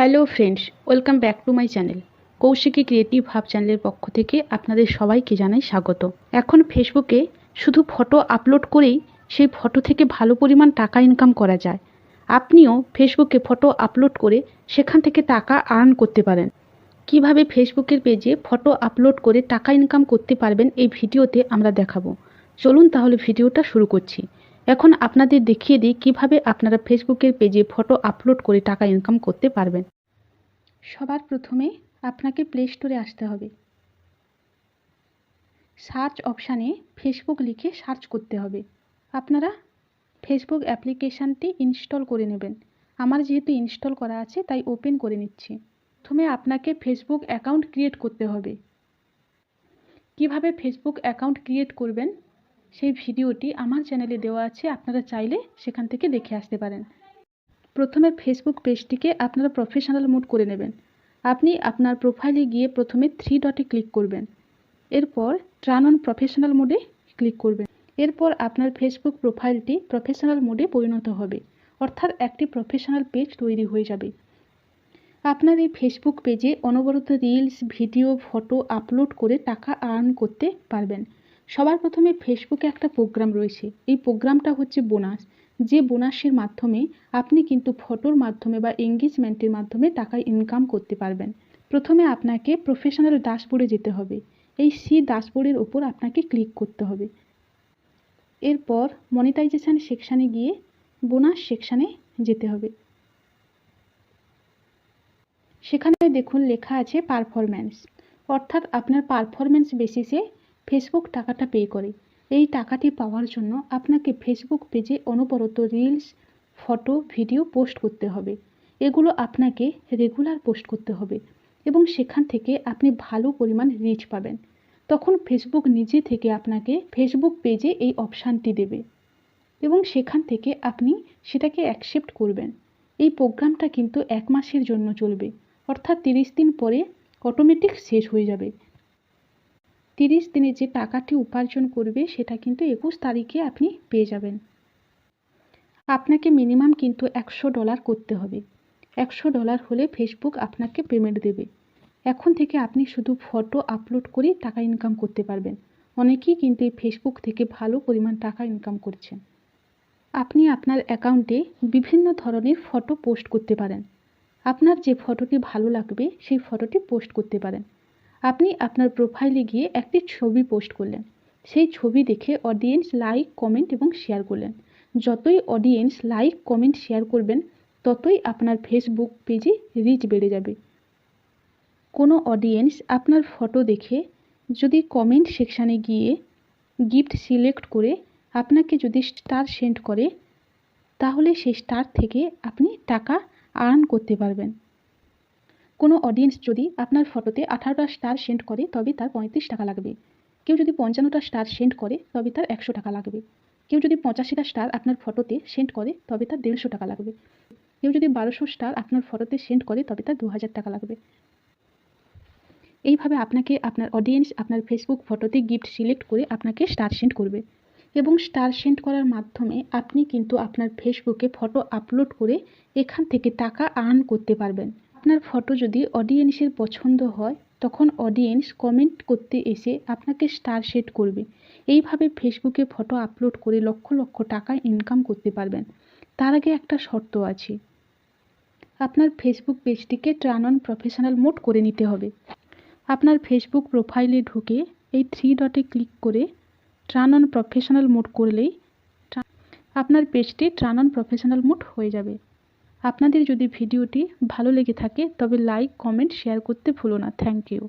Hello friends, welcome back to my channel. Kaushiki creative hub চ্যানেলের পক্ষ থেকে আপনাদের সবাইকে জানাই স্বাগত। এখন ফেসবুকে শুধু ফটো আপলোড করেই সেই ফটো থেকে ভালো পরিমাণ টাকা ইনকাম করা যায়। আপনিও ফেসবুকে ফটো আপলোড করে সেখান থেকে টাকা আর্ন করতে পারেন। কিভাবে ফেসবুকের পেজে ফটো আপলোড করে টাকা ইনকাম করতে পারবেন এই ভিডিওতে আমরা দেখাবো। চলুন তাহলে ভিডিওটা শুরু করছি। এখন আপনাদের দেখিয়ে দিই কিভাবে আপনারা ফেসবুকের পেজে ফটো আপলোড করে টাকা ইনকাম করতে পারবেন। সবার প্রথমে আপনাকে প্লে স্টোরে আসতে হবে। সার্চ অপশানে ফেসবুক লিখে সার্চ করতে হবে। আপনারা ফেসবুক অ্যাপ্লিকেশানটি ইনস্টল করে নেবেন। আমার যেহেতু ইনস্টল করা আছে তাই ওপেন করে নিচ্ছি। প্রথমে আপনাকে ফেসবুক অ্যাকাউন্ট ক্রিয়েট করতে হবে। কিভাবে ফেসবুক অ্যাকাউন্ট ক্রিয়েট করবেন সেই ভিডিওটি আমার চ্যানেলে দেওয়া আছে, আপনারা চাইলে সেখান থেকে দেখে আসতে পারেন। প্রথমে ফেসবুক পেজটিকে আপনারা প্রফেশনাল মোড করে নেবেন। আপনি আপনার প্রোফাইলে গিয়ে প্রথমে 3 ডটে ক্লিক করবেন। এরপর টার্ন অন প্রফেশনাল মোডে ক্লিক করবেন। এরপর আপনার ফেসবুক প্রোফাইলটি প্রফেশনাল মোডে পরিণত হবে, অর্থাৎ একটি প্রফেশনাল পেজ তৈরি হয়ে যাবে। আপনার এই ফেসবুক পেজে অনবরত রিলস, ভিডিও, ফটো আপলোড করে টাকা আর্ন করতে পারবেন। সবার প্রথমে ফেসবুকে একটা প্রোগ্রাম রয়েছে। এই প্রোগ্রামটা হচ্ছে বোনাস। যে বোনাসের মাধ্যমে আপনি কিন্তু ফটোর মাধ্যমে বা এঙ্গেজমেন্টের মাধ্যমে টাকা ইনকাম করতে পারবেন। প্রথমে আপনাকে প্রফেশনাল ড্যাশবোর্ডে যেতে হবে। এই সি ড্যাশবোর্ডের ওপর আপনাকে ক্লিক করতে হবে। এরপর মনিটাইজেশন সেকশানে গিয়ে বোনাস সেকশানে যেতে হবে। সেখানে দেখুন লেখা আছে পারফরম্যান্স, অর্থাৎ আপনার পারফরম্যান্স বেসিসে ফেসবুক টাকাটা পে করে। এই টাকাটি পাওয়ার জন্য আপনাকে ফেসবুক পেজে অনবরত রিলস, ফটো, ভিডিও পোস্ট করতে হবে। এগুলো আপনাকে রেগুলার পোস্ট করতে হবে এবং সেখান থেকে আপনি ভালো পরিমাণ রিচ পাবেন। তখন ফেসবুক নিজে থেকে আপনাকে ফেসবুক পেজে এই অপশানটি দেবে এবং সেখান থেকে আপনি সেটাকে অ্যাকসেপ্ট করবেন। এই প্রোগ্রামটা কিন্তু 1 মাসের জন্য চলবে, অর্থাৎ 30 দিন পরে অটোমেটিক শেষ হয়ে যাবে। 30 দিনে যে টাকাটি উপার্জন করবে সেটা কিন্তু 21 তারিখে আপনি পেয়ে যাবেন। আপনাকে মিনিমাম কিন্তু $100 করতে হবে। $100 হলে ফেসবুক আপনাকে পেমেন্ট দেবে। এখন থেকে আপনি শুধু ফটো আপলোড করেই টাকা ইনকাম করতে পারবেন। অনেকেই কিন্তু এই ফেসবুক থেকে ভালো পরিমাণ টাকা ইনকাম করছেন। আপনি আপনার অ্যাকাউন্টে বিভিন্ন ধরনের ফটো পোস্ট করতে পারেন। আপনার যে ফটোটি ভালো লাগবে সেই ফটোটি পোস্ট করতে পারেন। আপনি আপনার প্রোফাইলে গিয়ে একটি ছবি পোস্ট করলেন। সেই ছবি দেখে অডিয়েন্স লাইক, কমেন্ট এবং শেয়ার করলেন। যতই অডিয়েন্স লাইক, কমেন্ট, শেয়ার করবেন ততই আপনার ফেসবুক পেজে রিচ বেড়ে যাবে। কোনো অডিয়েন্স আপনার ফটো দেখে যদি কমেন্ট সেকশানে গিয়ে গিফট সিলেক্ট করে আপনাকে যদি স্টার সেন্ড করে, তাহলে সেই স্টার থেকে আপনি টাকা আর্ন করতে পারবেন। কোনো অডিয়েন্স যদি আপনার ফটোতে 18টা স্টার সেন্ড করে তবে তার 35 টাকা লাগবে। কেউ যদি 55টা স্টার সেন্ড করে তবে তার 100 টাকা লাগবে। কেউ যদি 85টা স্টার আপনার ফটোতে সেন্ড করে তবে তার 150 টাকা লাগবে। কেউ যদি 1200 স্টার আপনার ফটোতে সেন্ড করে তবে তার 2000 টাকা লাগবে। এইভাবে আপনাকে আপনার অডিয়েন্স আপনার ফেসবুক ফটোতে গিফট সিলেক্ট করে আপনাকে স্টার সেন্ড করবে এবং স্টার সেন্ড করার মাধ্যমে আপনি কিন্তু আপনার ফেসবুকে ফটো আপলোড করে এখান থেকে টাকা আর্ন করতে পারবেন। আপনার ফটো যদি অডিয়েন্সের পছন্দ হয় তখন অডিয়েন্স কমেন্ট করতে এসে আপনাকে স্টার সেট করবে। এইভাবে ফেসবুকে ফটো আপলোড করে লক্ষ লক্ষ টাকা ইনকাম করতে পারবেন। তার আগে একটা শর্ত আছে, আপনার ফেসবুক পেজটিকে টার্ন অন প্রফেশনাল মোড করে নিতে হবে। আপনার ফেসবুক প্রোফাইলে ঢুকে এই 3 ডটে ক্লিক করে টার্ন অন প্রফেশনাল মোড করলেই আপনার পেজটি টার্ন অন প্রফেশনাল মোড হয়ে যাবে। আপনাদের যদি ভিডিওটি ভালো লেগে থাকে তবে লাইক, কমেন্ট, শেয়ার করতে ভুলো না। Thank you.